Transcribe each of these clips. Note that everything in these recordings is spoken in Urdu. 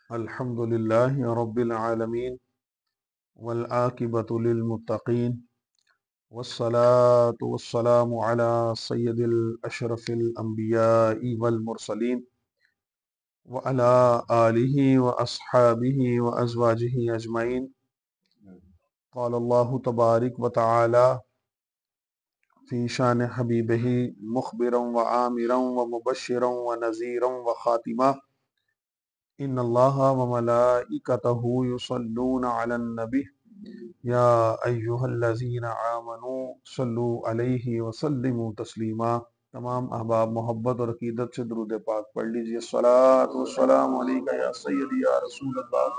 الحمد لله رب العالمين والعاقبة للمتقين والصلاة والسلام على سيد الأشرف الأنبياء والمرسلين وعلى آله وأصحابه وأزواجه أجمعين. قال الله تبارك وتعالى في شان حبيبه مخبرا وآمرا ومبشرا ونذيرا وخاتما إن الله وملائكته يصلون على النبي یا ایہا الذین آمنوا صلوا علیہ وسلموا تسلیما. تمام احباب محبت اور عقیدت سے درود پاک پڑھ لیجئے. الصلاۃ والسلام علیکہ یا سیدی یا رسول اللہ.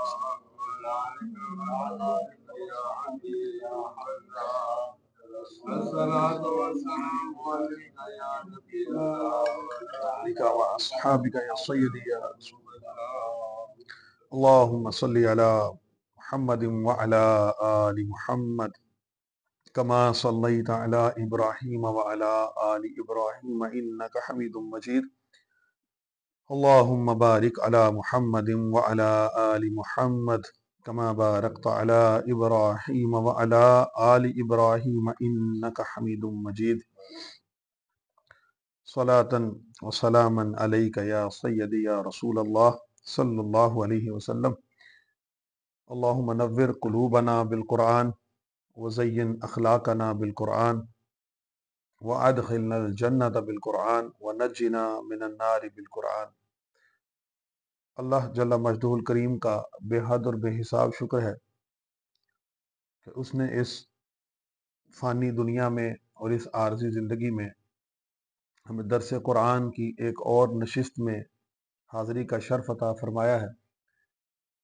علیکہ واصحابک یا سیدی یا رسول اللہ. اللہم صلی علی محمد وعلى آل محمد كما صليت على إبراهيم وعلى آل إبراهيم إنك حميد مجيد. اللهم بارك على محمد وعلى آل محمد كما باركت على إبراهيم وعلى آل إبراهيم إنك حميد مجيد. صلاة وسلاما عليك يا سيدي يا رسول الله صلى الله عليه وسلم. اللهم نور قلوبنا بالقرآن وزین اخلاقنا بالقرآن وادخلنا الجنة بالقرآن ونجنا من النار بالقرآن. اللہ جل مجدہ الکریم کا بے حد اور بے حساب شکر ہے کہ اس نے اس فانی دنیا میں اور اس عارضی زندگی میں ہمیں درس قرآن کی ایک اور نشست میں حاضری کا شرف عطا فرمایا ہے.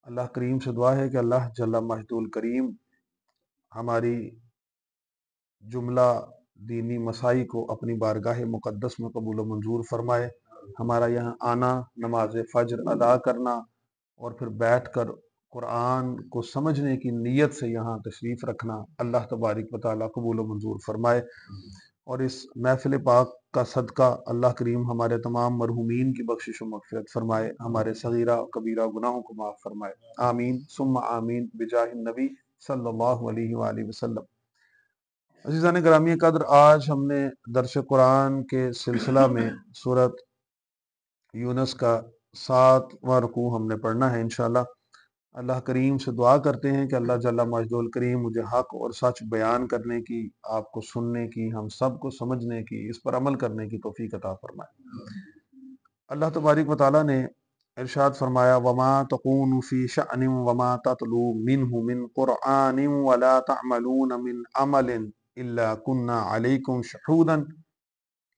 اللہ کریم سے دعا ہے کہ اللہ جل مجدہ الکریم ہماری جملہ دینی مسائی کو اپنی بارگاہ مقدس میں قبول و منظور فرمائے. ہمارا یہاں آنا، نماز فجر ادا کرنا اور پھر بیٹھ کر قرآن کو سمجھنے کی نیت سے یہاں تشریف رکھنا اللہ تبارک و تعالیٰ قبول و منظور فرمائے. اور اس محفل پاک کا صدقہ اللہ کریم ہمارے تمام مرحومین کی بخشش و مغفرت فرمائے، ہمارے صغیرہ و کبیرہ گناہوں کو معاف فرمائے. آمین ثم آمین بجاہ النبی صلی اللہ علیہ وآلہ وسلم. عزیزان گرامی قدر، آج ہم نے درس قرآن کے سلسلہ میں سورۃ یونس کا 7واں رکوع ہم نے پڑھنا ہے انشاءاللہ. اللہ کریم سے دعا کرتے ہیں کہ اللہ جل مجدہ الکریم مجھے حق اور سچ بیان کرنے کی، آپ کو سننے کی، ہم سب کو سمجھنے کی، اس پر عمل کرنے کی توفیق عطا فرمائے. اللہ تبارک و تعالیٰ نے ارشاد فرمایا وما تکون فی شأن وما تتلو منہ من قرآن ولا تعملون من عمل الا كنا علیکم شہودا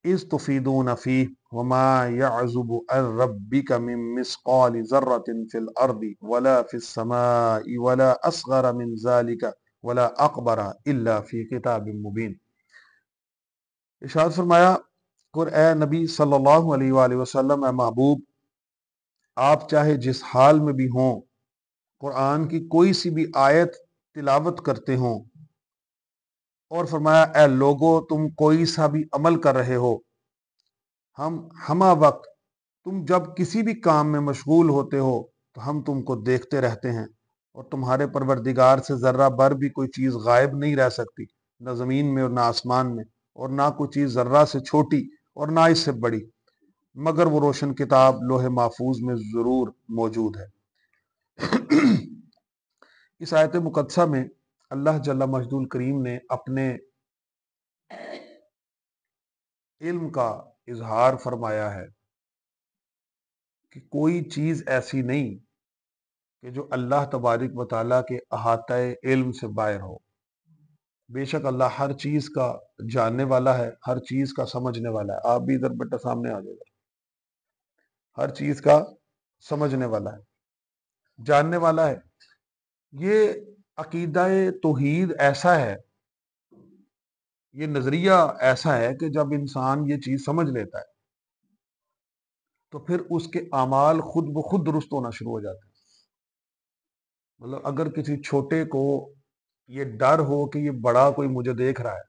اذ تفیدون فیہ وما يعزب عن ربک من مثقال ذرة فی الارض ولا فی السماء ولا اصغر من ذلک ولا اکبر الا فی کتاب مبین. ارشاد فرمایا اے نبی صلی اللہ علیہ وآلہ وسلم، اے محبوب، آپ چاہے جس حال میں بھی ہوں، قرآن کی کوئی سی بھی آیت تلاوت کرتے ہوں، اور فرمایا اے لوگو تم کوئی سا بھی عمل کر رہے ہو، ہم ہمہ وقت تم جب کسی بھی کام میں مشغول ہوتے ہو تو ہم تم کو دیکھتے رہتے ہیں، اور تمہارے پروردگار سے ذرہ بر بھی کوئی چیز غائب نہیں رہ سکتی، نہ زمین میں اور نہ آسمان میں، اور نہ کوئی چیز ذرہ سے چھوٹی اور نہ اس سے بڑی، مگر وہ روشن کتاب لوح محفوظ میں ضرور موجود ہے. اس آیت مقدسہ میں اللہ جل مجدہ الکریم نے اپنے علم کا اظہار فرمایا ہے کہ کوئی چیز ایسی نہیں کہ جو اللہ تبارک و تعالیٰ کے احاطہ علم سے باہر ہو. بے شک اللہ ہر چیز کا جاننے والا ہے، ہر چیز کا سمجھنے والا ہے. آپ بھی ادھر بیٹا سامنے آ جائے گا. ہر چیز کا سمجھنے والا ہے، جاننے والا ہے. یہ عقیدہ توحید ایسا ہے، یہ نظریہ ایسا ہے کہ جب انسان یہ چیز سمجھ لیتا ہے تو پھر اس کے اعمال خود بخود درست ہونا شروع ہو جاتے ہیں. مطلب اگر کسی چھوٹے کو یہ ڈر ہو کہ یہ بڑا کوئی مجھے دیکھ رہا ہے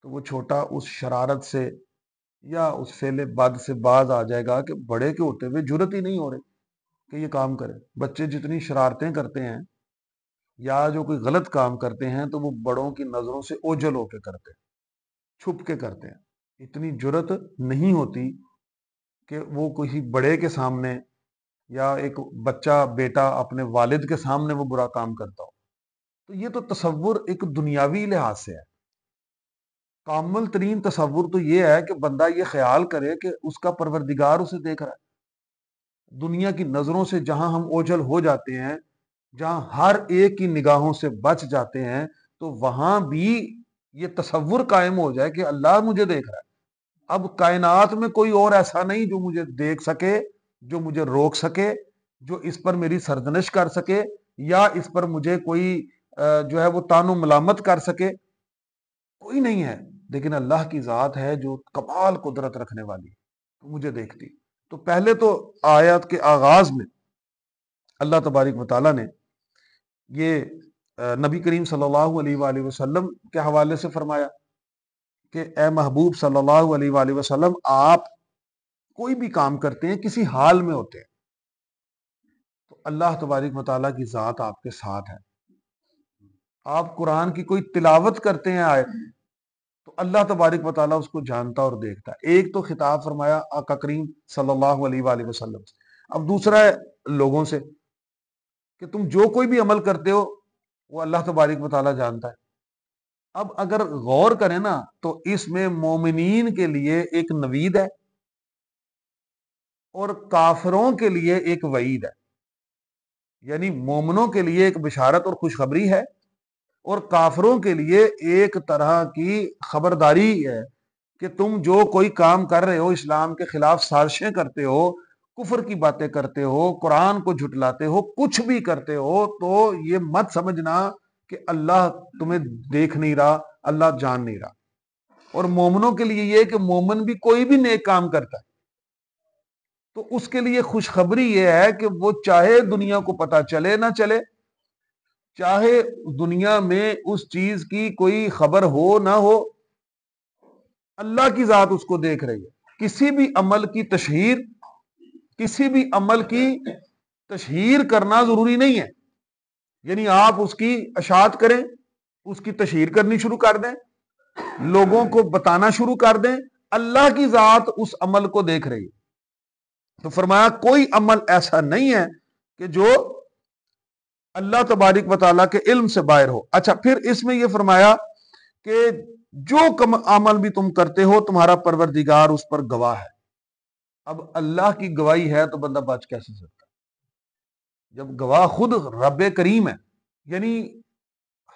تو وہ چھوٹا اس شرارت سے یا اس فعل بد سے باز آ جائے گا کہ بڑے کے ہوتے ہوئے جرت ہی نہیں ہو رہی کہ یہ کام کرے. بچے جتنی شرارتیں کرتے ہیں یا جو کوئی غلط کام کرتے ہیں تو وہ بڑوں کی نظروں سے اوجھل ہو کے کرتے ہیں، چھپ کے کرتے ہیں. اتنی جرت نہیں ہوتی کہ وہ کسی بڑے کے سامنے یا ایک بچہ بیٹا اپنے والد کے سامنے وہ برا کام کرتا ہو. تو یہ تو تصور ایک دنیاوی لحاظ سے ہے. کامل ترین تصور تو یہ ہے کہ بندہ یہ خیال کرے کہ اس کا پروردگار اسے دیکھ رہا ہے. دنیا کی نظروں سے جہاں ہم اوجھل ہو جاتے ہیں، جہاں ہر ایک کی نگاہوں سے بچ جاتے ہیں، تو وہاں بھی یہ تصور قائم ہو جائے کہ اللہ مجھے دیکھ رہا ہے. اب کائنات میں کوئی اور ایسا نہیں جو مجھے دیکھ سکے، جو مجھے روک سکے، جو اس پر میری سرزنش کر سکے، یا اس پر مجھے کوئی جو ہے وہ تان و ملامت کر سکے. کوئی نہیں ہے. لیکن اللہ کی ذات ہے جو کمال قدرت رکھنے والی ہے، تو مجھے دیکھتی. تو پہلے تو آیات کے آغاز میں اللہ تبارک و تعالیٰ نے یہ نبی کریم صلی اللہ علیہ وآلہ وسلم کے حوالے سے فرمایا کہ اے محبوب صلی اللہ علیہ وآلہ وسلم، آپ کوئی بھی کام کرتے ہیں، کسی حال میں ہوتے ہیں، تو اللہ تبارک و تعالیٰ کی ذات آپ کے ساتھ ہے. آپ قرآن کی کوئی تلاوت کرتے ہیں آیت، تو اللہ تبارک و تعالیٰ اس کو جانتا اور دیکھتا ہے. ایک تو خطاب فرمایا آقا کریم صلی اللہ علیہ وآلہ وسلم سے. اب دوسرا ہے لوگوں سے کہ تم جو کوئی بھی عمل کرتے ہو وہ اللہ تبارک و تعالیٰ جانتا ہے. اب اگر غور کریں نا تو اس میں مومنین کے لیے ایک نوید ہے اور کافروں کے لیے ایک وعید ہے. یعنی مومنوں کے لیے ایک بشارت اور خوشخبری ہے، اور کافروں کے لیے ایک طرح کی خبرداری ہے کہ تم جو کوئی کام کر رہے ہو، اسلام کے خلاف سازشیں کرتے ہو، کفر کی باتیں کرتے ہو، قرآن کو جھٹلاتے ہو، کچھ بھی کرتے ہو، تو یہ مت سمجھنا کہ اللہ تمہیں دیکھ نہیں رہا، اللہ جان نہیں رہا. اور مومنوں کے لیے یہ کہ مومن بھی کوئی بھی نیک کام کرتا ہے تو اس کے لیے خوشخبری یہ ہے کہ وہ چاہے دنیا کو پتہ چلے نہ چلے، چاہے دنیا میں اس چیز کی کوئی خبر ہو نہ ہو، اللہ کی ذات اس کو دیکھ رہی ہے. کسی بھی عمل کی تشہیر، کسی بھی عمل کی تشہیر کرنا ضروری نہیں ہے. یعنی آپ اس کی اشاعت کریں، اس کی تشہیر کرنی شروع کر دیں، لوگوں کو بتانا شروع کر دیں، اللہ کی ذات اس عمل کو دیکھ رہی ہے. تو فرمایا کوئی عمل ایسا نہیں ہے کہ جو اللہ تبارک و تعالیٰ کے علم سے باہر ہو. اچھا، پھر اس میں یہ فرمایا کہ جو عمل بھی تم کرتے ہو تمہارا پروردگار اس پر گواہ ہے. اب اللہ کی گواہی ہے تو بندہ بچ کیسے سکتا ہے جب گواہ خود رب کریم ہے؟ یعنی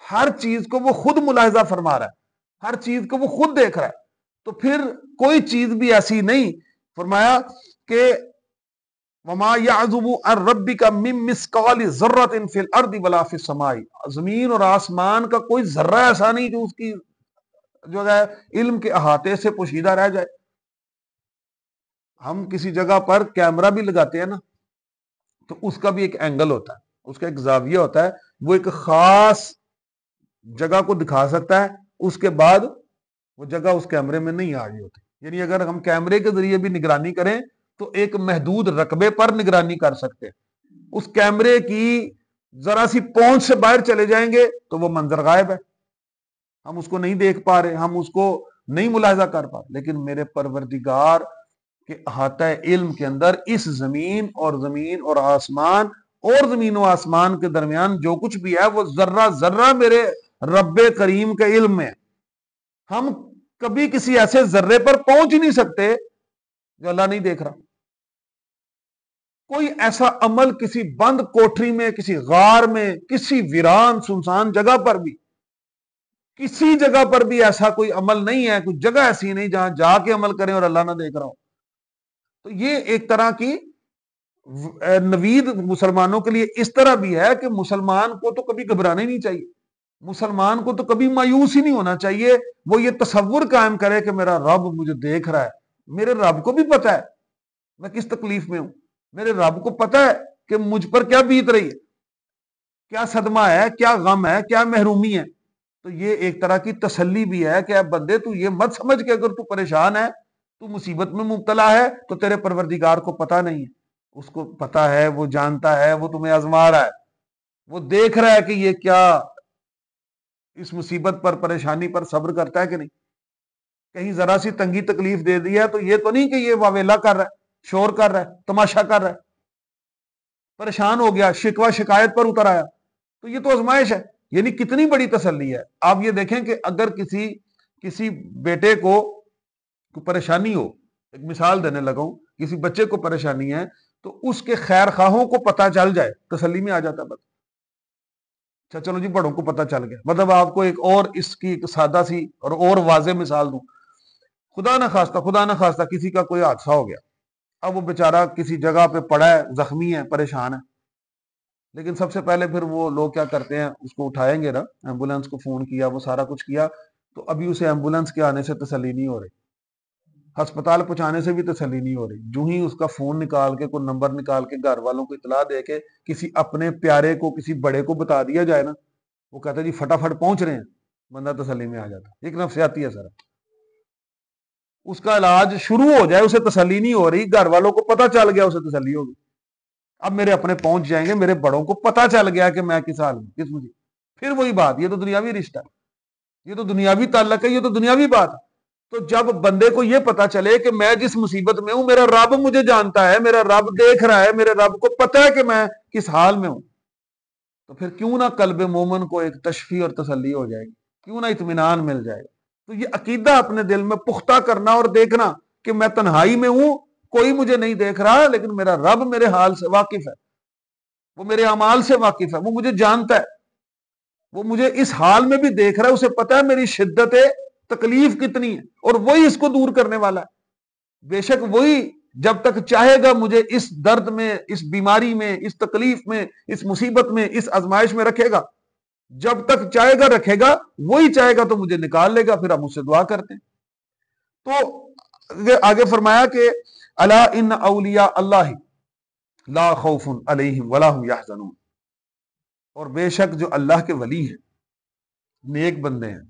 ہر چیز کو وہ خود ملاحظہ فرما رہا ہے، ہر چیز کو وہ خود دیکھ رہا ہے. تو پھر کوئی چیز بھی ایسی نہیں. فرمایا کہ وما يعزب عن ربك من مثقال ذرة في الارض ولا في السماء، زمین اور آسمان کا کوئی ذرہ ایسا نہیں جو اس کی جو ہے علم کے احاطے سے پوشیدہ رہ جائے. ہم کسی جگہ پر کیمرہ بھی لگاتے ہیں نا، تو اس کا بھی ایک اینگل ہوتا ہے، اس کا ایک زاویہ ہوتا ہے، وہ ایک خاص جگہ کو دکھا سکتا ہے، اس کے بعد وہ جگہ اس کیمرے میں نہیں آ رہی ہوتی. یعنی اگر ہم کیمرے کے ذریعے بھی نگرانی کریں تو ایک محدود رقبے پر نگرانی کر سکتے ہیں. اس کیمرے کی ذرا سی پہنچ سے باہر چلے جائیں گے تو وہ منظر غائب ہے، ہم اس کو نہیں دیکھ پا رہے، ہم اس کو نہیں ملاحظہ کر پا رہے. لیکن میرے پروردگار کے احاطہ علم کے اندر اس زمین اور آسمان اور زمین و آسمان کے درمیان جو کچھ بھی ہے وہ ذرہ ذرہ میرے رب کریم کے علم میں ہے. ہم کبھی کسی ایسے ذرے پر پہنچ ہی نہیں سکتے جو اللہ نہیں دیکھ رہا. کوئی ایسا عمل کسی بند کوٹری میں، کسی غار میں، کسی ویران سنسان جگہ پر بھی، کسی جگہ پر بھی ایسا کوئی عمل نہیں ہے، کوئی جگہ ایسی نہیں جہاں جا کے عمل کریں اور اللہ نہ دیکھ رہا ہو. تو یہ ایک طرح کی نوید مسلمانوں کے لیے اس طرح بھی ہے کہ مسلمان کو تو کبھی گھبرانا ہی نہیں چاہیے، مسلمان کو تو کبھی مایوس ہی نہیں ہونا چاہیے. وہ یہ تصور قائم کرے کہ میرا رب مجھے دیکھ رہا ہے. میرے رب کو بھی پتا ہے میں کس تکلیف میں ہوں، میرے رب کو پتا ہے کہ مجھ پر کیا بیت رہی ہے، کیا صدمہ ہے، کیا غم ہے، کیا محرومی ہے. تو یہ ایک طرح کی تسلی بھی ہے کہ اے بندے تو یہ مت سمجھ کہ اگر تو پریشان ہے، تو مصیبت میں مبتلا ہے تو تیرے پروردگار کو پتہ نہیں ہے. اس کو پتا ہے، وہ جانتا ہے، وہ تمہیں آزما رہا ہے، وہ دیکھ رہا ہے کہ یہ کیا اس مصیبت پر، پریشانی پر صبر کرتا ہے کہ نہیں. کہیں ذرا سی تنگی تکلیف دے دی ہے تو یہ تو نہیں کہ یہ واویلا کر رہا ہے، شور کر رہا ہے، تماشا کر رہا ہے، پریشان ہو گیا، شکوہ شکایت پر اتر آیا. تو یہ تو آزمائش ہے. یعنی کتنی بڑی تسلی ہے. آپ یہ دیکھیں کہ اگر کسی بیٹے کو پریشانی ہو، ایک مثال دینے لگا ہوں، کسی بچے کو پریشانی ہے تو اس کے خیر خواہوں کو پتا چل جائے، تسلی میں آ جاتا ہے. اچھا چلو جی، بڑوں کو پتا چل گیا. مطلب آپ کو ایک اور اس کی ایک سادہ سی اور واضح مثال دوں. خدا نہ خواستہ کسی کا کوئی حادثہ ہو گیا. اب وہ بیچارہ کسی جگہ پہ پڑا ہے، زخمی ہے، پریشان ہے. لیکن سب سے پہلے پھر وہ لوگ کیا کرتے ہیں، اس کو اٹھائیں گے نا، ایمبولینس کو فون کیا، وہ سارا کچھ کیا، تو ابھی اسے ایمبولینس کے آنے سے تسلی نہیں ہو رہی، ہسپتال پہنچانے سے بھی تسلی نہیں ہو رہی. جو ہی اس کا فون نکال کے، کوئی نمبر نکال کے گھر والوں کو اطلاع دے کے کسی اپنے پیارے کو، کسی بڑے کو بتا دیا جائے نا، وہ کہتا ہے جی فٹافٹ پہنچ رہے ہیں، بندہ تسلی میں آ جاتا. ایک نفسیاتی ہے سر. اس کا علاج شروع ہو جائے، اسے تسلی نہیں ہو رہی، گھر والوں کو پتا چل گیا، اسے تسلی ہوگی. اب میرے اپنے پہنچ جائیں گے، میرے بڑوں کو پتا چل گیا کہ میں کس حال میں، کس مجھے. پھر وہی بات، یہ تو دنیاوی رشتہ ہے، یہ تو دنیاوی تعلق ہے، یہ تو دنیاوی بات ہے. تو جب بندے کو یہ پتا چلے کہ میں جس مصیبت میں ہوں، میرا رب مجھے جانتا ہے، میرا رب دیکھ رہا ہے، میرے رب کو پتا ہے کہ میں کس حال میں ہوں، تو پھر کیوں نہ قلب مومن کو ایک تشفی اور تسلی ہو جائے گی، کیوں نہ اطمینان مل جائے گا. تو یہ عقیدہ اپنے دل میں پختہ کرنا اور دیکھنا کہ میں تنہائی میں ہوں، کوئی مجھے نہیں دیکھ رہا، لیکن میرا رب میرے حال سے واقف ہے، وہ میرے اعمال سے واقف ہے، وہ مجھے جانتا ہے، وہ مجھے اس حال میں بھی دیکھ رہا ہے، اسے پتا ہے میری شدت تکلیف کتنی ہے، اور وہی اس کو دور کرنے والا ہے. بے شک وہی جب تک چاہے گا مجھے اس درد میں، اس بیماری میں، اس تکلیف میں، اس مصیبت میں، اس آزمائش میں رکھے گا، جب تک چاہے گا رکھے گا. وہی چاہے گا تو مجھے نکال لے گا، پھر ہم اس سے دعا کرتے ہیں. تو آگے فرمایا کہ الا ان اولیاء اللہ لا خوف علیہم ولا هم یحزنون. اور بے شک جو اللہ کے ولی ہیں، نیک بندے ہیں،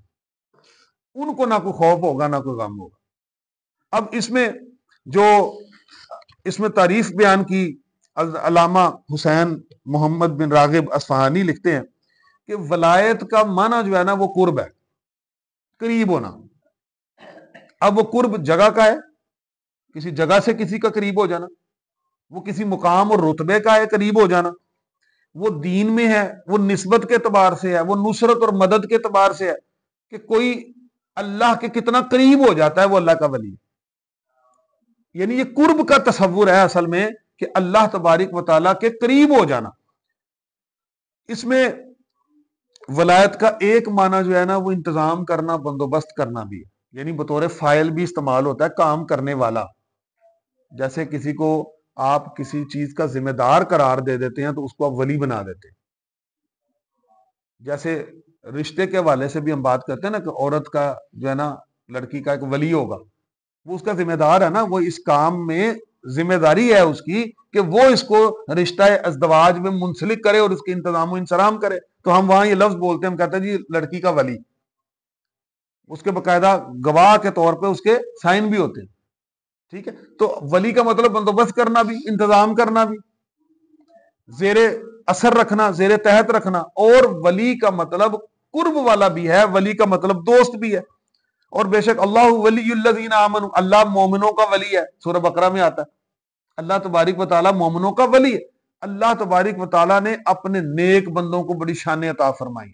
ان کو نہ کوئی خوف ہوگا، نہ کوئی غم ہوگا. اب اس میں تعریف بیان کی، علامہ حسین محمد بن راغب اصفہانی لکھتے ہیں کہ ولایت کا معنی جو ہے نا، وہ قرب ہے، قریب ہونا. اب وہ قرب جگہ کا ہے، کسی جگہ سے کسی کا قریب ہو جانا، وہ کسی مقام اور رتبے کا ہے، قریب ہو جانا، وہ دین میں ہے، وہ نسبت کے اعتبار سے ہے، وہ نصرت اور مدد کے اعتبار سے ہے کہ کوئی اللہ کے کتنا قریب ہو جاتا ہے، وہ اللہ کا ولی. یعنی یہ قرب کا تصور ہے اصل میں، کہ اللہ تبارک و تعالیٰ کے قریب ہو جانا. اس میں ولایت کا ایک معنی جو ہے نا، وہ انتظام کرنا، بندوبست کرنا بھی ہے. یعنی بطور فاعل بھی استعمال ہوتا ہے، کام کرنے والا. جیسے کسی کو آپ کسی چیز کا ذمہ دار قرار دے دیتے ہیں تو اس کو آپ ولی بنا دیتے ہیں. جیسے رشتے کے حوالے سے بھی ہم بات کرتے ہیں نا، کہ عورت کا جو ہے نا، لڑکی کا ایک ولی ہوگا، وہ اس کا ذمہ دار ہے نا، وہ اس کام میں ذمہ داری ہے اس کی کہ وہ اس کو رشتہ ازدواج میں منسلک کرے اور اس کے انتظام و انصرام کرے. تو ہم وہاں یہ لفظ بولتے ہیں، ہم کہتے ہیں جی لڑکی کا ولی. اس کے باقاعدہ گواہ کے طور پہ اس کے سائن بھی ہوتے ہیں. ٹھیک ہے. تو ولی کا مطلب بندوبست کرنا بھی، انتظام کرنا بھی، زیر اثر رکھنا، زیر تحت رکھنا. اور ولی کا مطلب قرب والا بھی ہے، ولی کا مطلب دوست بھی ہے. اور بے شک اللہ ولی الذین آمنوا، اللہ مومنوں کا ولی ہے، سورہ بقرہ میں آتا ہے. اللہ تبارک و تعالیٰ مومنوں کا ولی ہے. اللہ تبارک و تعالیٰ نے اپنے نیک بندوں کو بڑی شان عطا فرمائی،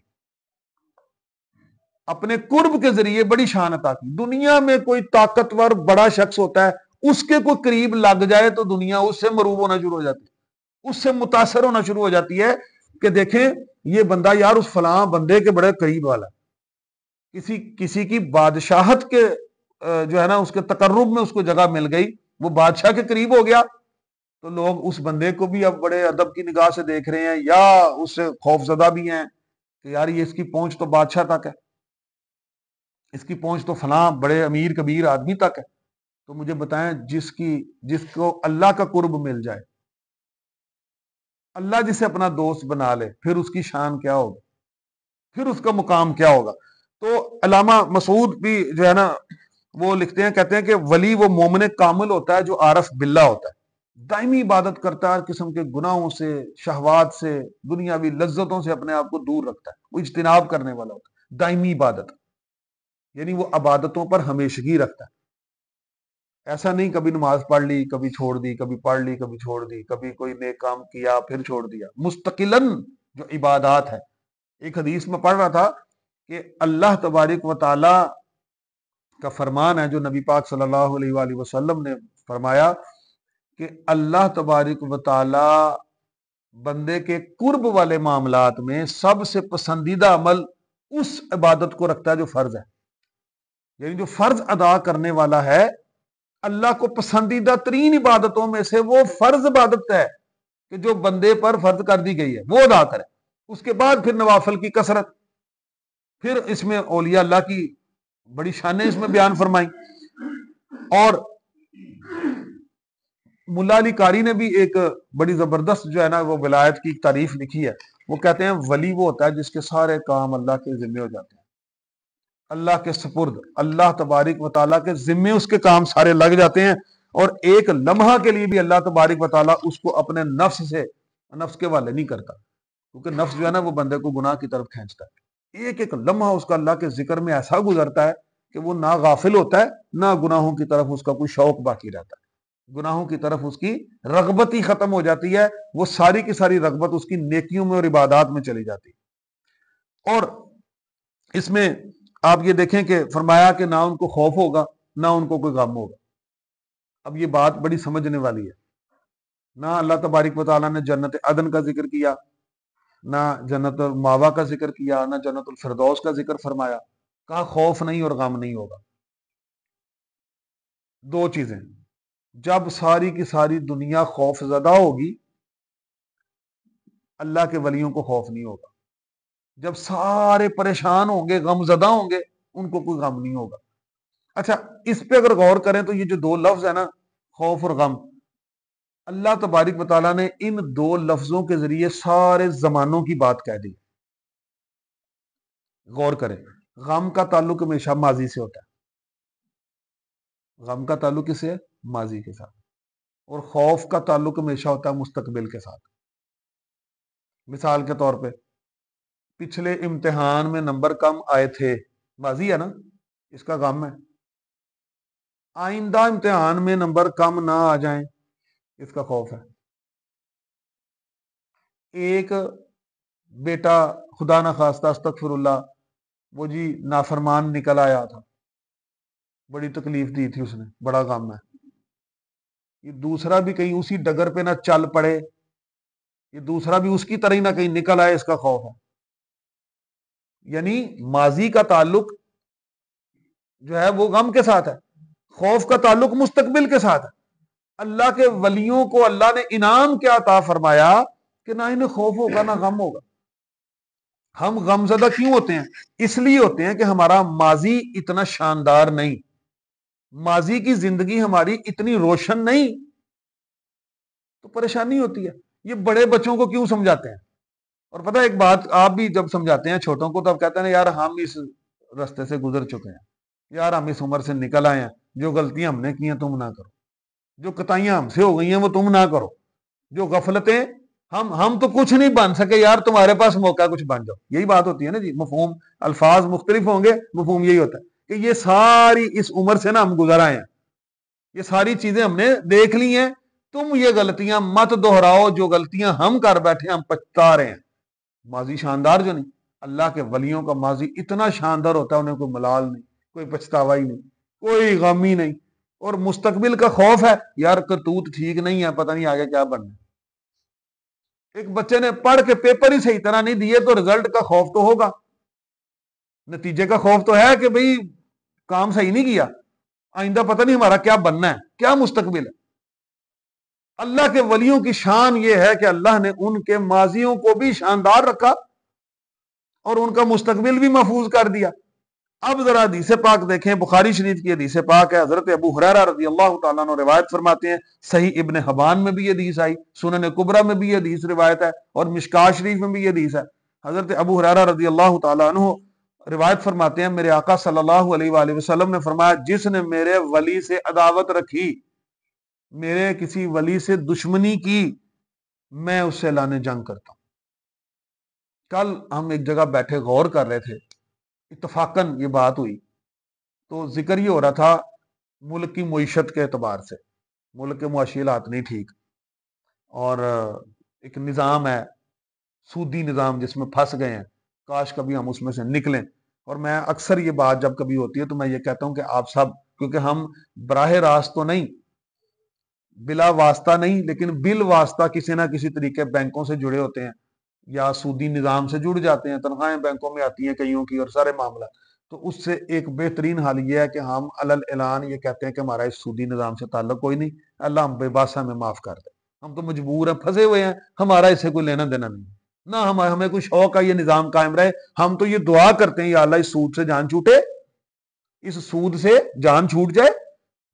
اپنے قرب کے ذریعے بڑی شان عطا کی. دنیا میں کوئی طاقتور بڑا شخص ہوتا ہے، اس کے کوئی قریب لگ جائے تو دنیا اس سے مروب ہونا شروع ہو جاتی ہے، اس سے متاثر ہونا شروع ہو جاتی ہے کہ دیکھیں یہ بندہ یار اس فلاں بندے کے بڑے قریب والا. کسی کی بادشاہت کے جو ہے نا، اس کے تقرب میں اس کو جگہ مل گئی، وہ بادشاہ کے قریب ہو گیا، تو لوگ اس بندے کو بھی اب بڑے ادب کی نگاہ سے دیکھ رہے ہیں، یا اس سے خوف زدہ بھی ہیں کہ یار یہ اس کی پہنچ تو بادشاہ تک ہے، اس کی پہنچ تو فلاں بڑے امیر کبیر آدمی تک ہے. تو مجھے بتائیں، جس کو اللہ کا قرب مل جائے، اللہ جسے اپنا دوست بنا لے، پھر اس کی شان کیا ہوگا، پھر اس کا مقام کیا ہوگا. تو علامہ مسعود بھی جو ہے نا، وہ لکھتے ہیں، کہتے ہیں کہ ولی وہ مومن کامل ہوتا ہے جو عارف باللہ ہوتا ہے. دائمی عبادت کرتا ہے، ہر قسم کے گناہوں سے، شہوات سے، دنیاوی لذتوں سے اپنے آپ کو دور رکھتا ہے، وہ اجتناب کرنے والا ہوتا ہے، دائمی عبادت، یعنی وہ عبادتوں پر ہمیشگی رکھتا ہے، ایسا نہیں کبھی نماز پڑھ لی کبھی چھوڑ دی، کبھی پڑھ لی کبھی چھوڑ دی، کبھی کوئی نیک کام کیا پھر چھوڑ دیا، مستقلاً جو عبادات ہے۔ ایک حدیث میں پڑھ رہا تھا کہ اللہ تبارک و تعالی کا فرمان ہے جو نبی پاک صلی اللہ علیہ وآلہ وسلم نے فرمایا کہ اللہ تبارک و تعالی بندے کے قرب والے معاملات میں سب سے پسندیدہ عمل اس عبادت کو رکھتا ہے جو فرض ہے، یعنی جو فرض ادا کرنے والا ہے، اللہ کو پسندیدہ ترین عبادتوں میں سے وہ فرض عبادت ہے کہ جو بندے پر فرض کر دی گئی ہے وہ ادا کرے، اس کے بعد پھر نوافل کی کثرت، پھر اس میں اولیاء اللہ کی بڑی شانیں اس میں بیان فرمائی۔ اور ملا علی قاری نے بھی ایک بڑی زبردست جو ہے نا وہ ولایت کی تعریف لکھی ہے، وہ کہتے ہیں ولی وہ ہوتا ہے جس کے سارے کام اللہ کے ذمے ہو جاتے ہیں، اللہ کے سپرد، اللہ تبارک و تعالیٰ کے ذمے اس کے کام سارے لگ جاتے ہیں، اور ایک لمحہ کے لیے بھی اللہ تبارک و تعالیٰ اس کو اپنے نفس کے حوالے نہیں کرتا، کیونکہ نفس جو ہے نا وہ بندے کو گناہ کی طرف کھینچتا ہے، ایک ایک لمحہ اس کا اللہ کے ذکر میں ایسا گزرتا ہے کہ وہ نہ غافل ہوتا ہے نہ گناہوں کی طرف اس کا کوئی شوق باقی رہتا ہے، گناہوں کی طرف اس کی رغبت ہی ختم ہو جاتی ہے، وہ ساری کی ساری رغبت اس کی نیکیوں میں اور عبادات میں چلی جاتی ہے۔ اور اس میں آپ یہ دیکھیں کہ فرمایا کہ نہ ان کو خوف ہوگا نہ ان کو کوئی غم ہوگا۔ اب یہ بات بڑی سمجھنے والی ہے، نہ اللہ تبارک و تعالیٰ نے جنت عدن کا ذکر کیا، نہ جنت الماوا کا ذکر کیا، نہ جنت الفردوس کا ذکر فرمایا، کہا خوف نہیں اور غم نہیں ہوگا۔ دو چیزیں، جب ساری کی ساری دنیا خوف زدہ ہوگی اللہ کے ولیوں کو خوف نہیں ہوگا، جب سارے پریشان ہوں گے غم زدہ ہوں گے ان کو کوئی غم نہیں ہوگا۔ اچھا، اس پہ اگر غور کریں تو یہ جو دو لفظ ہیں نا، خوف اور غم، اللہ تبارک و تعالیٰ نے ان دو لفظوں کے ذریعے سارے زمانوں کی بات کہہ دی۔ غور کریں، غم کا تعلق ہمیشہ ماضی سے ہوتا ہے، غم کا تعلق کس سے ہے؟ ماضی کے ساتھ، اور خوف کا تعلق ہمیشہ ہوتا ہے مستقبل کے ساتھ۔ مثال کے طور پہ پچھلے امتحان میں نمبر کم آئے تھے، ماضی ہے نا، اس کا غم ہے۔ آئندہ امتحان میں نمبر کم نہ آ جائیں، اس کا خوف ہے۔ ایک بیٹا خدا نہ خواستہ استغفر اللہ وہ جی نافرمان نکل آیا تھا، بڑی تکلیف دی تھی اس نے، بڑا غم ہے۔ یہ دوسرا بھی کہیں اسی ڈگر پہ نہ چل پڑے، یہ دوسرا بھی اس کی طرح ہی نہ کہیں نکل آئے، اس کا خوف ہے۔ یعنی ماضی کا تعلق جو ہے وہ غم کے ساتھ ہے، خوف کا تعلق مستقبل کے ساتھ ہے۔ اللہ کے ولیوں کو اللہ نے انعام کیا عطا فرمایا کہ نہ انہیں خوف ہوگا نہ غم ہوگا۔ ہم غم زدہ کیوں ہوتے ہیں؟ اس لیے ہوتے ہیں کہ ہمارا ماضی اتنا شاندار نہیں، ماضی کی زندگی ہماری اتنی روشن نہیں، تو پریشانی ہوتی ہے۔ یہ بڑے بچوں کو کیوں سمجھاتے ہیں؟ اور پتہ ایک بات، آپ بھی جب سمجھاتے ہیں چھوٹوں کو تو آپ کہتے ہیں یار ہم اس رستے سے گزر چکے ہیں، یار ہم اس عمر سے نکل آئے ہیں، جو غلطیاں ہم نے کی ہیں تم نہ کرو، جو قطائیاں ہم سے ہو گئی ہیں وہ تم نہ کرو، جو غفلتیں ہم تو کچھ نہیں بن سکے، یار تمہارے پاس موقع کچھ بن جاؤ۔ یہی بات ہوتی ہے نا جی، مفہوم الفاظ مختلف ہوں گے، مفہوم یہی ہوتا ہے کہ یہ ساری اس عمر سے نا ہم گزر آئے ہیں، یہ ساری چیزیں ہم نے دیکھ لی ہیں، تم یہ غلطیاں مت دہراؤ، جو غلطیاں ہم کر بیٹھے ہم پچھتا رہے ہیں۔ ماضی شاندار جو نہیں، اللہ کے ولیوں کا ماضی اتنا شاندار ہوتا ہے، انہیں کوئی ملال نہیں، کوئی پچھتاوا ہی نہیں، کوئی غم ہی نہیں، اور مستقبل کا خوف ہے، یار کرتوت ٹھیک نہیں ہے، پتہ نہیں آگے کیا بننا ہے۔ ایک بچے نے پڑھ کے پیپر ہی صحیح طرح نہیں دیے تو رزلٹ کا خوف تو ہوگا، نتیجے کا خوف تو ہے کہ بھئی کام صحیح نہیں کیا، آئندہ پتہ نہیں ہمارا کیا بننا ہے، کیا مستقبل ہے۔ اللہ کے ولیوں کی شان یہ ہے کہ اللہ نے ان کے ماضیوں کو بھی شاندار رکھا اور ان کا مستقبل بھی محفوظ کر دیا۔ اب ذرا حدیث پاک دیکھیں، بخاری شریف کی حدیث پاک ہے، حضرت ابو ہریرہ رضی اللہ تعالیٰ عنہ روایت فرماتے ہیں، صحیح ابن حبان میں بھی یہ حدیث آئی، سنن کبریٰ میں بھی یہ حدیث روایت ہے، اور مشکوٰۃ شریف میں بھی یہ حدیث ہے۔ حضرت ابو ہریرہ رضی اللہ تعالیٰ عنہ روایت فرماتے ہیں، میرے آقا صلی اللہ علیہ وآلہ وسلم نے فرمایا، جس نے میرے ولی سے عداوت رکھی، میرے کسی ولی سے دشمنی کی، میں اس سے اعلان جنگ کرتا ہوں۔ کل ہم ایک جگہ بیٹھے غور کر رہے تھے، اتفاقاً یہ بات ہوئی، تو ذکر یہ ہو رہا تھا ملک کی معیشت کے اعتبار سے، ملک کے معاشی حالات نہیں ٹھیک، اور ایک نظام ہے سودی نظام جس میں پھنس گئے ہیں، کاش کبھی ہم اس میں سے نکلیں۔ اور میں اکثر یہ بات جب کبھی ہوتی ہے تو میں یہ کہتا ہوں کہ آپ سب، کیونکہ ہم براہ راست تو نہیں، بلا واسطہ نہیں، لیکن بال واسطہ کسی نہ کسی طریقے بینکوں سے جڑے ہوتے ہیں یا سودی نظام سے جڑ جاتے ہیں، تنخواہیں بینکوں میں آتی ہیں کئیوں کی اور سارے معاملہ، تو اس سے ایک بہترین حال یہ ہے کہ ہم علل اعلان یہ کہتے ہیں کہ ہمارا اس سودی نظام سے تعلق کوئی نہیں، اللہ ہم بے باس ہمیں معاف کر دے، ہم تو مجبور ہیں، پھنسے ہوئے ہیں، ہمارا اس سے کوئی لینا دینا نہیں، نہ ہمیں کوئی شوق ہے یہ نظام قائم رہے، ہم تو یہ دعا کرتے ہیں یا اللہ اس سود سے جان چھوٹے، اس سود سے جان چھوٹ جائے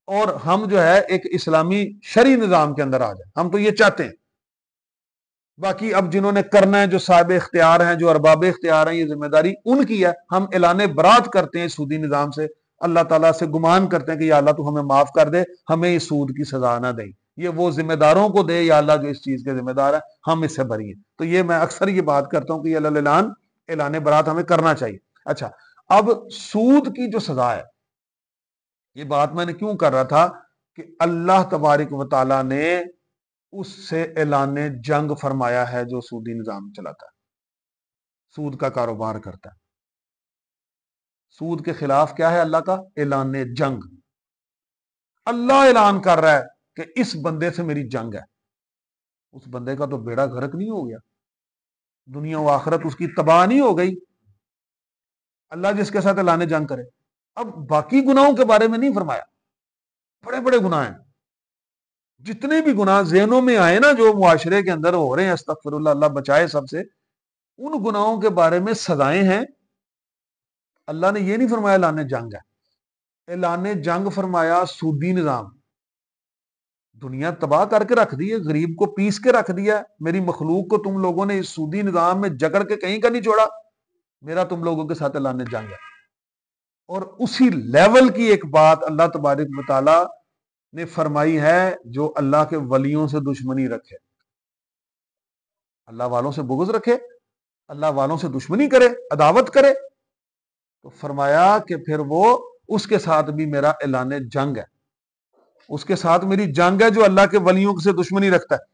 اور ہم جو ہے ایک اسلامی شرعی نظام کے اندر آ جائے، ہم تو یہ چاہتے ہیں۔ باقی اب جنہوں نے کرنا ہے، جو صاحب اختیار ہیں، جو ارباب اختیار ہیں، یہ ذمہ داری ان کی ہے، ہم اعلان برات کرتے ہیں سودی نظام سے، اللہ تعالیٰ سے گمان کرتے ہیں کہ یا اللہ تو ہمیں معاف کر دے، ہمیں اس سود کی سزا نہ دے، یہ وہ ذمہ داروں کو دے یا اللہ جو اس چیز کے ذمہ دار ہے، ہم اس سے بری ہیں۔ تو یہ میں اکثر یہ بات کرتا ہوں کہ یہ اعلان برات ہمیں کرنا چاہیے۔ اچھا، اب سود کی جو سزا ہے، یہ بات میں نے کیوں کر رہا تھا کہ اللہ تبارک و تعالیٰ نے اس سے اعلان جنگ فرمایا ہے جو سودی نظام چلاتا ہے، سود کا کاروبار کرتا ہے۔ سود کے خلاف کیا ہے اللہ کا اعلان جنگ، اللہ اعلان کر رہا ہے کہ اس بندے سے میری جنگ ہے، اس بندے کا تو بیڑا غرق نہیں ہو گیا، دنیا و آخرت اس کی تباہ نہیں ہو گئی، اللہ جس کے ساتھ اعلان جنگ کرے۔ اب باقی گناہوں کے بارے میں نہیں فرمایا، بڑے بڑے گناہ ہیں، جتنے بھی گناہ ذہنوں میں آئے نا جو معاشرے کے اندر ہو رہے ہیں، استغفر اللہ، اللہ بچائے سب سے، ان گناہوں کے بارے میں سزائیں ہیں۔ اللہ نے یہ نہیں فرمایا اعلان جنگ ہے، اعلان جنگ فرمایا سودی نظام، دنیا تباہ کر کے رکھ دی ہے، غریب کو پیس کے رکھ دیا، میری مخلوق کو تم لوگوں نے اس سودی نظام میں جکڑ کے کہیں کا نہیں چھوڑا، میرا تم لوگوں کے ساتھ اعلان جنگ ہے۔ اور اسی لیول کی ایک بات اللہ تبارک و تعالی نے فرمائی ہے، جو اللہ کے ولیوں سے دشمنی رکھے، اللہ والوں سے بغض رکھے، اللہ والوں سے دشمنی کرے، عداوت کرے، تو فرمایا کہ پھر وہ اس کے ساتھ بھی میرا اعلان جنگ ہے، اس کے ساتھ میری جنگ ہے جو اللہ کے ولیوں سے دشمنی رکھتا ہے۔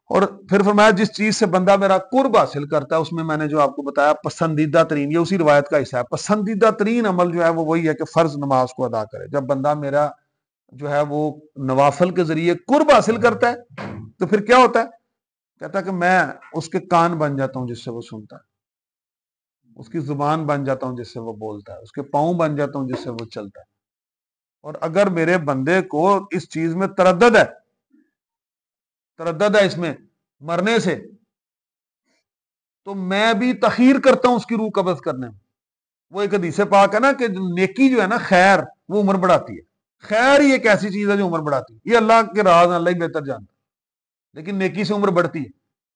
اور پھر فرمایا جس چیز سے بندہ میرا قرب حاصل کرتا ہے، اس میں نے جو آپ کو بتایا پسندیدہ ترین، یہ اسی روایت کا حصہ ہے، پسندیدہ ترین عمل جو ہے وہ وہی ہے کہ فرض نماز کو ادا کرے۔ جب بندہ میرا جو ہے وہ نوافل کے ذریعے قرب حاصل کرتا ہے تو پھر کیا ہوتا ہے؟ کہتا ہے کہ میں اس کے کان بن جاتا ہوں جس سے وہ سنتا ہے، اس کی زبان بن جاتا ہوں جس سے وہ بولتا ہے، اس کے پاؤں بن جاتا ہوں جس سے وہ چلتا ہے۔ اور اگر میرے بندے کو اس چیز میں تردد ہے اس میں مرنے سے، تو میں بھی تخیر کرتا ہوں اس کی روح قبض کرنے میں۔ وہ ایک حدیث پاک ہے نا کہ نیکی جو ہے نا، خیر، وہ عمر بڑھاتی ہے، خیر ہی ایک ایسی چیز ہے جو عمر بڑھاتی ہے، یہ اللہ کے راز اللہ ہی بہتر جانتا ہے، لیکن نیکی سے عمر بڑھتی ہے۔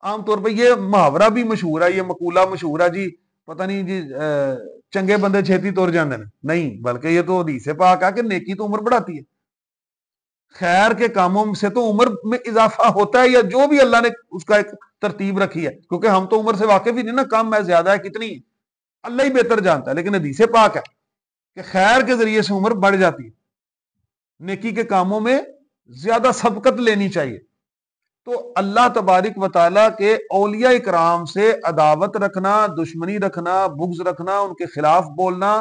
عام طور پہ یہ محاورہ بھی مشہور ہے، یہ مقولہ مشہور ہے جی، پتہ نہیں جی چنگے بندے چھیتی تور جاندے ہیں، نہیں، بلکہ یہ تو حدیث پاک ہے کہ نیکی تو عمر بڑھاتی ہے، خیر کے کاموں سے تو عمر میں اضافہ ہوتا ہے، یا جو بھی اللہ نے اس کا ایک ترتیب رکھی ہے، کیونکہ ہم تو عمر سے واقف ہی نہیں نا، کم ہے زیادہ ہے کتنی ہے، اللہ ہی بہتر جانتا ہے، لیکن حدیث پاک ہے کہ خیر کے ذریعے سے عمر بڑھ جاتی ہے، نیکی کے کاموں میں زیادہ سبقت لینی چاہیے۔ تو اللہ تبارک و تعالیٰ کے اولیاء اکرام سے عداوت رکھنا، دشمنی رکھنا، بغض رکھنا، ان کے خلاف بولنا،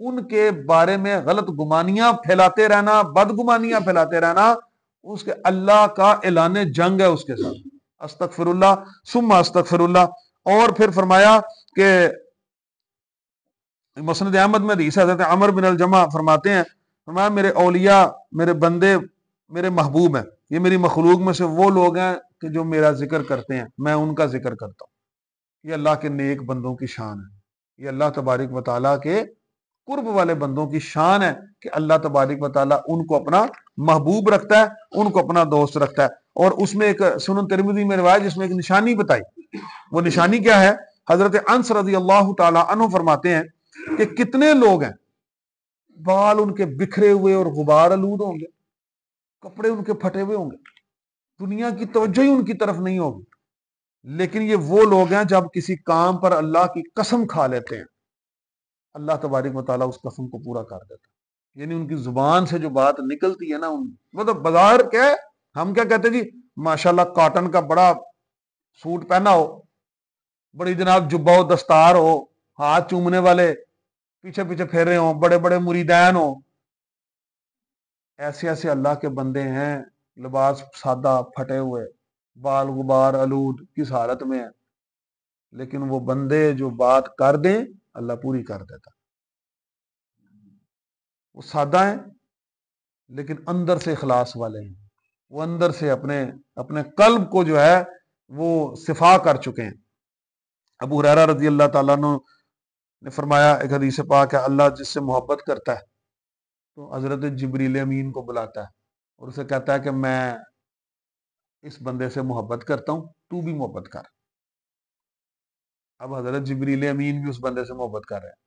ان کے بارے میں غلط گمانیاں پھیلاتے رہنا، بدگمانیاں پھیلاتے رہنا، اس کے اللہ کا اعلان جنگ ہے اس کے ساتھ۔ استغفر اللہ ثم استغفر اللہ۔ اور پھر فرمایا کہ مسند احمد میں حدیث حضرت عمر بن الجمع فرماتے ہیں، فرمایا میرے اولیاء، میرے بندے میرے محبوب ہیں، یہ میری مخلوق میں سے وہ لوگ ہیں کہ جو میرا ذکر کرتے ہیں، میں ان کا ذکر کرتا ہوں۔ یہ اللہ کے نیک بندوں کی شان ہے، یہ اللہ تبارک و تعالیٰ کے قرب والے بندوں کی شان ہے کہ اللہ تبارک و تعالیٰ ان کو اپنا محبوب رکھتا ہے، ان کو اپنا دوست رکھتا ہے۔ اور اس میں ایک سنن ترمذی میں روایت جس میں ایک نشانی بتائی، وہ نشانی کیا ہے؟ حضرت انس رضی اللہ تعالی عنہ فرماتے ہیں کہ کتنے لوگ ہیں بال ان کے بکھرے ہوئے اور غبار آلود ہوں گے، کپڑے ان کے پھٹے ہوئے ہوں گے، دنیا کی توجہ ہی ان کی طرف نہیں ہوگی، لیکن یہ وہ لوگ ہیں جب کسی کام پر اللہ کی قسم کھا لیتے ہیں، اللہ تبارک و تعالیٰ اس قسم کو پورا کر دیتا ہے۔ یعنی ان کی زبان سے جو بات نکلتی ہے نا، مطلب بظاہر کیا ہے، ہم کیا کہتے ہیں جی ماشاءاللہ کاٹن کا بڑا سوٹ پہنا ہو، بڑی جناب جبہ و دستار ہو، ہاتھ چومنے والے پیچھے پیچھے پھیرے ہوں، بڑے بڑے مریدین ہوں، ایسے ایسے اللہ کے بندے ہیں، لباس سادہ پھٹے ہوئے، بال غبار آلود کس حالت میں ہے، لیکن وہ بندے جو بات کر دیں اللہ پوری کر دیتا۔ وہ سادہ ہیں لیکن اندر سے اخلاص والے ہیں، وہ اندر سے اپنے قلب کو جو ہے وہ صفا کر چکے ہیں۔ ابو ہریرہ رضی اللہ تعالیٰ عنہ نے فرمایا، ایک حدیث پاک ہے، اللہ جس سے محبت کرتا ہے تو حضرت جبریل امین کو بلاتا ہے اور اسے کہتا ہے کہ میں اس بندے سے محبت کرتا ہوں، تو بھی محبت کر۔ اب حضرت جبریل امین بھی اس بندے سے محبت کر رہے ہیں،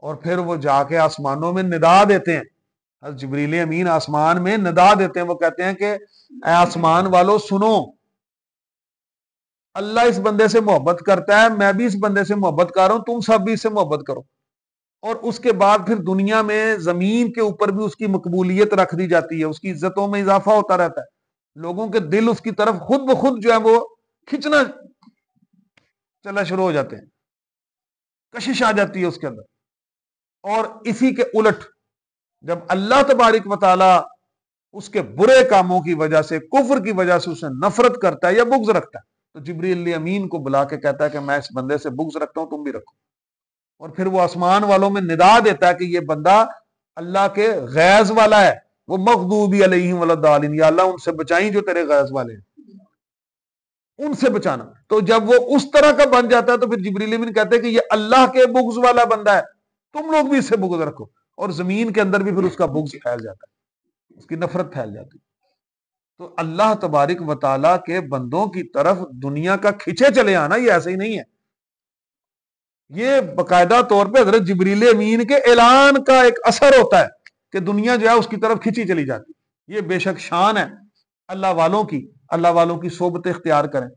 اور پھر وہ جا کے آسمانوں میں ندا دیتے ہیں، حضرت جبریل امین آسمان میں ندا دیتے ہیں، وہ کہتے ہیں کہ اے آسمان والو سنو، اللہ اس بندے سے محبت کرتا ہے، میں بھی اس بندے سے محبت کر رہا ہوں، تم سب بھی اس سے محبت کرو۔ اور اس کے بعد پھر دنیا میں زمین کے اوپر بھی اس کی مقبولیت رکھ دی جاتی ہے، اس کی عزتوں میں اضافہ ہوتا رہتا ہے، لوگوں کے دل اس کی طرف خود بخود جو ہے وہ کھنچنا چلا شروع ہو جاتے ہیں، کشش آ جاتی ہے اس کے اندر۔ اور اسی کے الٹ جب اللہ تبارک و تعالی اس کے برے کاموں کی وجہ سے، کفر کی وجہ سے اسے نفرت کرتا ہے یا بغض رکھتا ہے، تو جبریل امین کو بلا کے کہتا ہے کہ میں اس بندے سے بغض رکھتا ہوں، تم بھی رکھو۔ اور پھر وہ آسمان والوں میں ندا دیتا ہے کہ یہ بندہ اللہ کے غیظ والا ہے، وہ مغضوب علیہم ولا یا اللہ ان سے بچائیں جو تیرے غیظ والے ہیں، ان سے بچانا۔ تو جب وہ اس طرح کا بن جاتا ہے تو پھر جبریل امین کہتے ہیں کہ یہ اللہ کے بغض والا بندہ ہے، تم لوگ بھی اس سے بغض رکھو، اور زمین کے اندر بھی پھر اس کا بغض پھیل جاتا ہے، اس کی نفرت پھیل جاتی ہے۔ تو اللہ تبارک و تعالیٰ کے بندوں کی طرف دنیا کا کھچے چلے آنا یہ ایسے ہی نہیں ہے، یہ باقاعدہ طور پہ حضرت جبریل امین کے اعلان کا ایک اثر ہوتا ہے کہ دنیا جو ہے اس کی طرف کھینچی چلی جاتی۔ یہ بے شک شان ہے اللہ والوں کی، اللہ والوں کی صحبت اختیار کریں،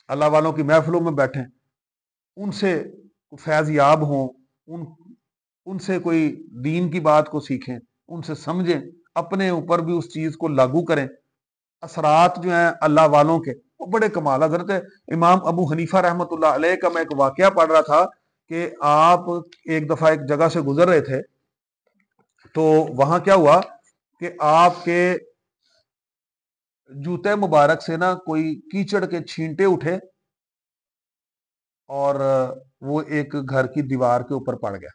اللہ والوں کی محفلوں میں بیٹھیں، ان سے فیض یاب ہوں، ان سے کوئی دین کی بات کو سیکھیں، ان سے سمجھیں، اپنے اوپر بھی اس چیز کو لاگو کریں۔ اثرات جو ہیں اللہ والوں کے وہ بڑے کمال۔ حضرت امام ابو حنیفہ رحمۃ اللہ علیہ کا میں ایک واقعہ پڑھ رہا تھا کہ آپ ایک دفعہ ایک جگہ سے گزر رہے تھے، تو وہاں کیا ہوا کہ آپ کے جوتے مبارک سے نا کوئی کیچڑ کے چھینٹے اٹھے اور وہ ایک گھر کی دیوار کے اوپر پڑ گیا۔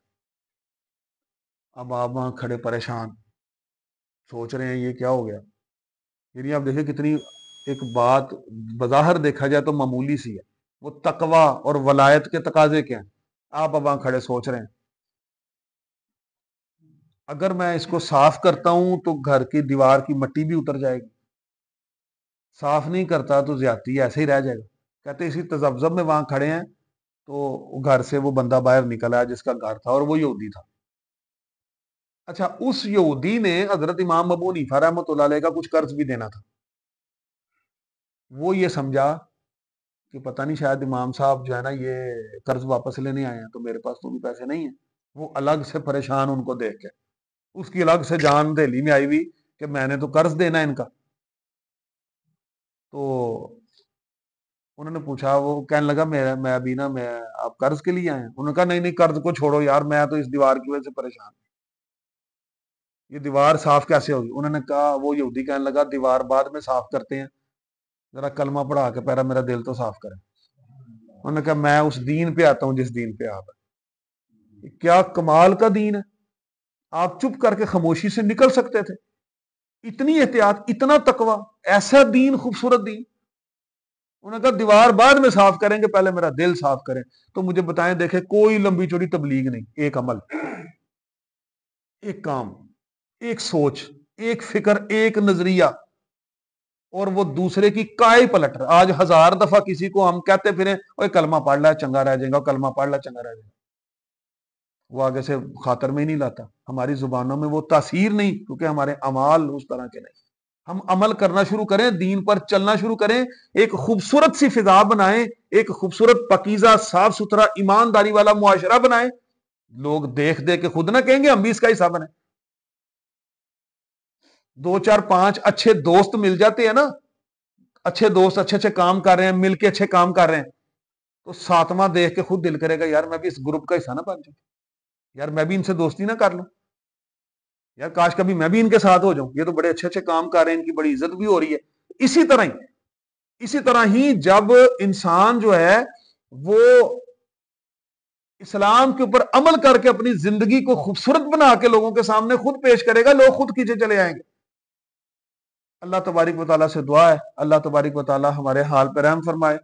اب آپ وہاں کھڑے پریشان سوچ رہے ہیں یہ کیا ہو گیا۔ یعنی آپ دیکھیں کتنی ایک بات بظاہر دیکھا جائے تو معمولی سی ہے، وہ تقوی اور ولایت کے تقاضے کیا ہیں، آپ اب وہاں کھڑے سوچ رہے ہیں اگر میں اس کو صاف کرتا ہوں تو گھر کی دیوار کی مٹی بھی اتر جائے گی، صاف نہیں کرتا تو زیادتی ایسے ہی رہ جائے گا۔ کہتے اسی تذبذب میں وہاں کھڑے ہیں تو گھر سے وہ بندہ باہر نکل آیا جس کا گھر تھا، اور وہ یہودی تھا۔ اچھا، اس یہودی نے حضرت امام ابو حنیفہ رحمۃ اللہ علیہ کا کچھ قرض بھی دینا تھا، وہ یہ سمجھا کہ پتہ نہیں شاید امام صاحب جو ہے نا یہ قرض واپس لینے آئے ہیں تو میرے پاس تو بھی پیسے نہیں ہیں۔ وہ الگ سے پریشان ان کو دیکھ کے، اس کی الگ سے جان دہلی میں آئی ہوئی کہ میں نے تو قرض دینا ہے ان کا۔ تو انہوں نے پوچھا، وہ کہنے لگا میں ابھی نا میں آپ قرض کے لیے آئے ہیں؟ انہوں نے کہا نہیں نہیں قرض کو چھوڑو یار، میں تو اس دیوار کی وجہ سے پریشان ہوں، یہ دیوار صاف کیسے ہوگی؟ انہوں نے کہا، وہ یہودی کہنے لگا دیوار بعد میں صاف کرتے ہیں، ذرا کلمہ پڑھا کے پہلا میرا دل تو صاف کریں۔ انہوں نے کہا میں اس دین پہ آتا ہوں جس دین پہ آپ ہیں۔ کیا کمال کا دین ہے، آپ چپ کر کے خاموشی سے نکل سکتے تھے، اتنی احتیاط، اتنا تقوی، ایسا دین، خوبصورت دین۔ انہوں نے کہا دیوار بعد میں صاف کریں گے، پہلے میرا دل صاف کریں۔ تو مجھے بتائیں، دیکھیں کوئی لمبی چوڑی تبلیغ نہیں، ایک عمل، ایک کام، ایک سوچ، ایک فکر، ایک نظریہ، اور وہ دوسرے کی کائی پلٹ رہا۔ آج 1000 دفعہ کسی کو ہم کہتے پھریں اوے کلمہ پڑھ لے چنگا رہ جائے گا، کلمہ پڑھ لے چنگا رہ جائے گا۔ وہ آگے سے خاطر میں ہی نہیں لاتا، ہماری زبانوں میں وہ تاثیر نہیں، کیونکہ ہمارے اعمال اس طرح کے نہیں۔ ہم عمل کرنا شروع کریں، دین پر چلنا شروع کریں، ایک خوبصورت سی فضا بنائیں، ایک خوبصورت پاکیزہ صاف ستھرا ایمانداری والا معاشرہ بنائیں، لوگ دیکھ دے کے خود نہ کہیں گے ہم بھی اس کا حصہ بنیں۔ دو چار پانچ اچھے دوست مل جاتے ہیں نا، اچھے دوست اچھے اچھے کام کر رہے ہیں، مل کے اچھے کام کر رہے ہیں، تو ساتواں دیکھ کے خود دل کرے گا یار میں بھی اس گروپ کا حصہ نہ بن جاؤں، یار میں بھی ان سے دوستی نہ کر لوں، یار کاش کبھی میں بھی ان کے ساتھ ہو جاؤں، یہ تو بڑے اچھے اچھے کام کر رہے ہیں، ان کی بڑی عزت بھی ہو رہی ہے۔ اسی طرح ہی جب انسان جو ہے وہ اسلام کے اوپر عمل کر کے اپنی زندگی کو خوبصورت بنا کے لوگوں کے سامنے خود پیش کرے گا، لوگ خود پیچھے چلے آئیں گے۔ اللہ تبارک و تعالیٰ سے دعا ہے اللہ تبارک و تعالیٰ ہمارے حال پر رحم فرمائے،